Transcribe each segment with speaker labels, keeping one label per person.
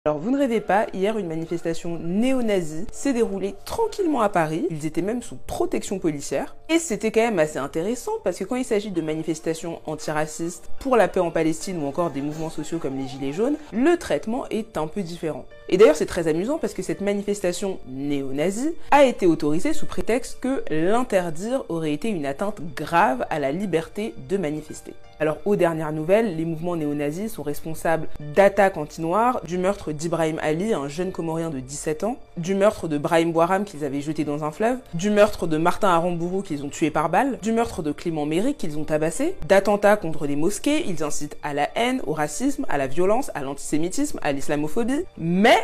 Speaker 1: Alors vous ne rêvez pas, hier une manifestation néo-nazie s'est déroulée tranquillement à Paris, ils étaient même sous protection policière, et c'était quand même assez intéressant parce que quand il s'agit de manifestations antiracistes pour la paix en Palestine ou encore des mouvements sociaux comme les Gilets jaunes, le traitement est un peu différent. Et d'ailleurs c'est très amusant parce que cette manifestation néo-nazie a été autorisée sous prétexte que l'interdire aurait été une atteinte grave à la liberté de manifester. Alors aux dernières nouvelles, les mouvements néo-nazis sont responsables d'attaques anti-noirs, du meurtre d'Ibrahim Ali, un jeune Comorien de 17 ans, du meurtre de Brahim Bouharam qu'ils avaient jeté dans un fleuve, du meurtre de Martin Aramburu qu'ils ont tué par balle, du meurtre de Clément Méric qu'ils ont tabassé, d'attentats contre des mosquées, ils incitent à la haine, au racisme, à la violence, à l'antisémitisme, à l'islamophobie, mais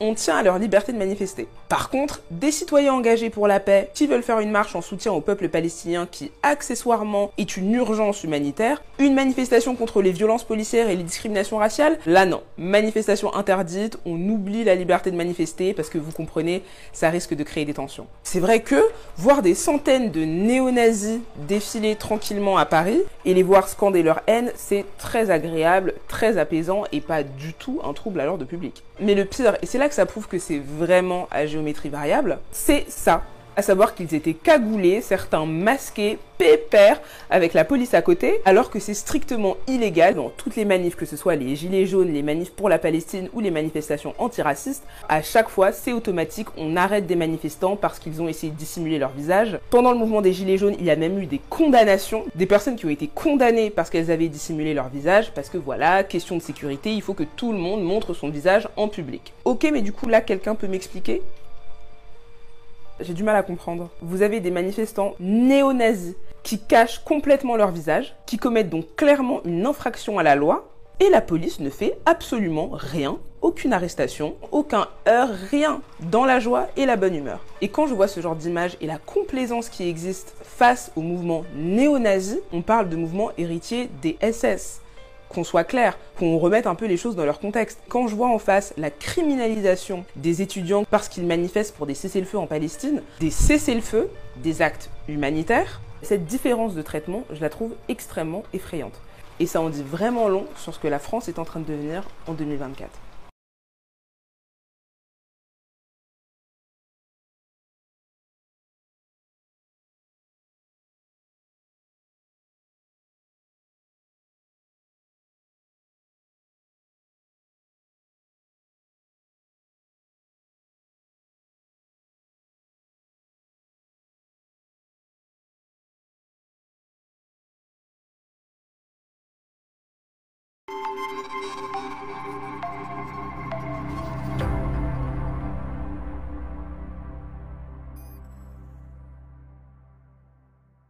Speaker 1: on tient à leur liberté de manifester. Par contre, des citoyens engagés pour la paix, qui veulent faire une marche en soutien au peuple palestinien qui, accessoirement, est une urgence humanitaire, une manifestation contre les violences policières et les discriminations raciales, là non. Manifestation interdite, on oublie la liberté de manifester parce que vous comprenez, ça risque de créer des tensions. C'est vrai que voir des centaines de néo-nazis défiler tranquillement à Paris et les voir scander leur haine, c'est très agréable, très apaisant et pas du tout un trouble à l'ordre public. Mais le pire, et c'est là que ça prouve que c'est vraiment à géométrie variable, c'est ça. À savoir qu'ils étaient cagoulés, certains masqués, pépères, avec la police à côté, alors que c'est strictement illégal dans toutes les manifs, que ce soit les gilets jaunes, les manifs pour la Palestine ou les manifestations antiracistes. À chaque fois, c'est automatique, on arrête des manifestants parce qu'ils ont essayé de dissimuler leur visage. Pendant le mouvement des gilets jaunes, il y a même eu des condamnations, des personnes qui ont été condamnées parce qu'elles avaient dissimulé leur visage, parce que voilà, question de sécurité, il faut que tout le monde montre son visage en public. Ok, mais du coup là, quelqu'un peut m'expliquer ? J'ai du mal à comprendre. Vous avez des manifestants néo-nazis qui cachent complètement leur visage, qui commettent donc clairement une infraction à la loi, et la police ne fait absolument rien, aucune arrestation, aucun heurt, rien, dans la joie et la bonne humeur. Et quand je vois ce genre d'image et la complaisance qui existe face au mouvement néo-nazi, on parle de mouvement héritier des SS. Qu'on soit clair, qu'on remette un peu les choses dans leur contexte. Quand je vois en face la criminalisation des étudiants parce qu'ils manifestent pour des cessez-le-feu en Palestine, des cessez-le-feu, des actes humanitaires, cette différence de traitement, je la trouve extrêmement effrayante. Et ça en dit vraiment long sur ce que la France est en train de devenir en 2024.